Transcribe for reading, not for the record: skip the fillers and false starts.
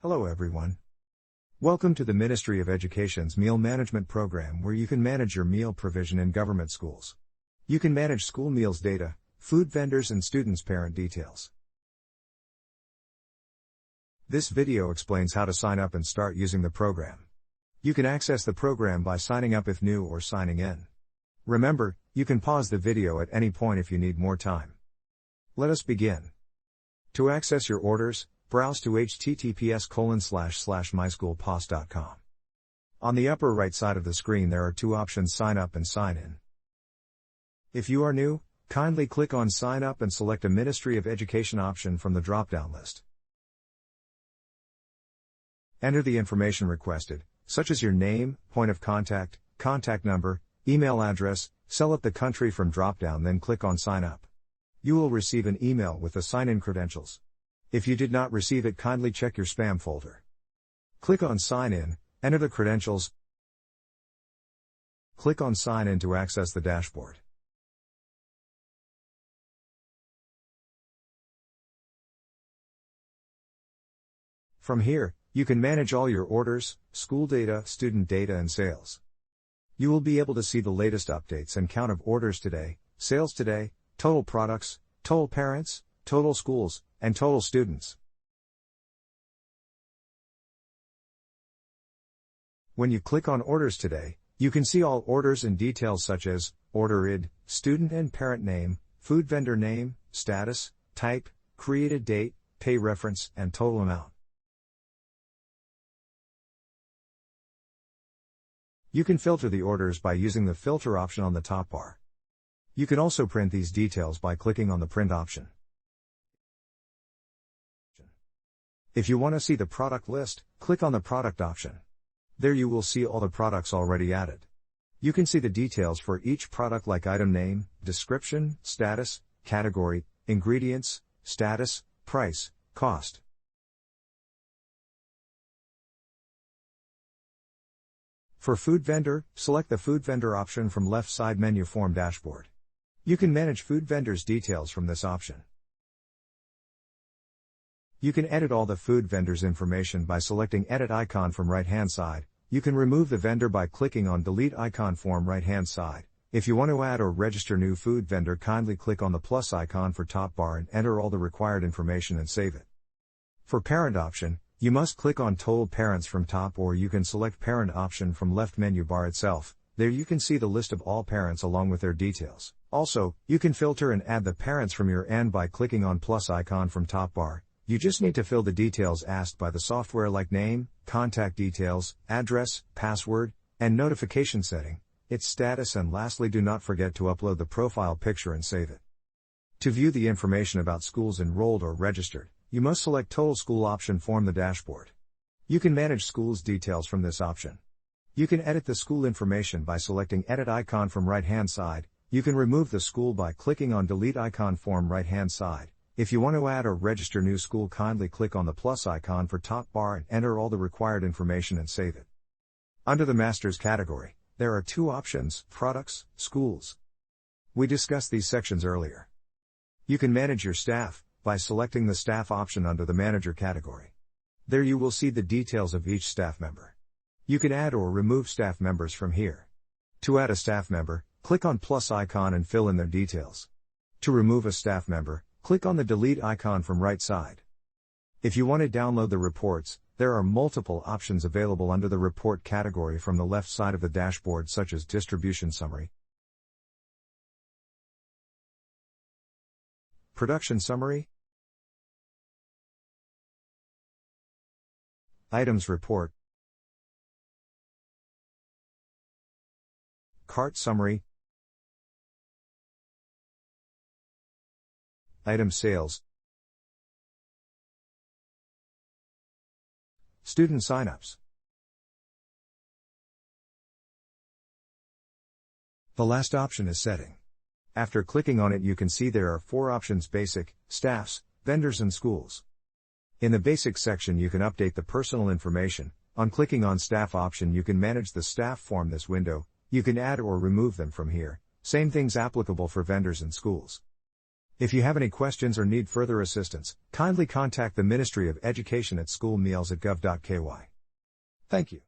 Hello everyone. Welcome to the Ministry of Education's Meal Management Program, where you can manage your meal provision in government schools. You can manage school meals data, food vendors and students' parent details. This video explains how to sign up and start using the program. You can access the program by signing up if new or signing in. Remember, you can pause the video at any point if you need more time. Let us begin. To access your orders, browse to https://myschoolpos.com. On the upper right side of the screen there are two options: sign up and sign in. If you are new, kindly click on sign up and select a Ministry of Education option from the drop-down list. Enter the information requested, such as your name, point of contact number, email address, select the country from drop-down, then click on sign up. You will receive an email with the sign-in credentials. If you did not receive it, kindly check your spam folder. Click on Sign In, enter the credentials. Click on Sign In to access the dashboard. From here, you can manage all your orders, school data, student data and sales. You will be able to see the latest updates and count of orders today, sales today, total products, total parents, total schools, and total students. When you click on Orders Today, you can see all orders and details such as order ID, student and parent name, food vendor name, status, type, created date, pay reference, and total amount. You can filter the orders by using the filter option on the top bar. You can also print these details by clicking on the print option. If you want to see the product list, click on the product option. There you will see all the products already added. You can see the details for each product like item name, description, status, category, ingredients, status, price, cost. For food vendor, select the food vendor option from left side menu form dashboard. You can manage food vendors details from this option. You can edit all the food vendors information by selecting edit icon from right hand side. You can remove the vendor by clicking on delete icon form right hand side. If you want to add or register new food vendor, kindly click on the plus icon for top bar and enter all the required information and save it. For parent option, you must click on total parents from top, or you can select parent option from left menu bar itself. There you can see the list of all parents along with their details. Also, you can filter and add the parents from your end by clicking on plus icon from top bar. You just need to fill the details asked by the software like name, contact details, address, password, and notification setting, its status, and lastly do not forget to upload the profile picture and save it. To view the information about schools enrolled or registered, you must select total school option from the dashboard. You can manage schools details from this option. You can edit the school information by selecting edit icon from right hand side. You can remove the school by clicking on delete icon form right hand side. If you want to add or register new school, kindly click on the plus icon for top bar and enter all the required information and save it. Under the Masters category, there are two options: products, schools. We discussed these sections earlier. You can manage your staff by selecting the staff option under the Manager category. There you will see the details of each staff member. You can add or remove staff members from here. To add a staff member, click on plus icon and fill in their details. To remove a staff member, click on the delete icon from right side. If you want to download the reports, there are multiple options available under the report category from the left side of the dashboard, such as distribution summary, production summary, items report, cart summary, item sales, student signups. The last option is setting. After clicking on it, you can see there are four options: basic, staffs, vendors and schools. In the basic section you can update the personal information. On clicking on staff option you can manage the staff form this window. You can add or remove them from here. Same things applicable for vendors and schools. If you have any questions or need further assistance, kindly contact the Ministry of Education at schoolmeals@gov.ky. Thank you.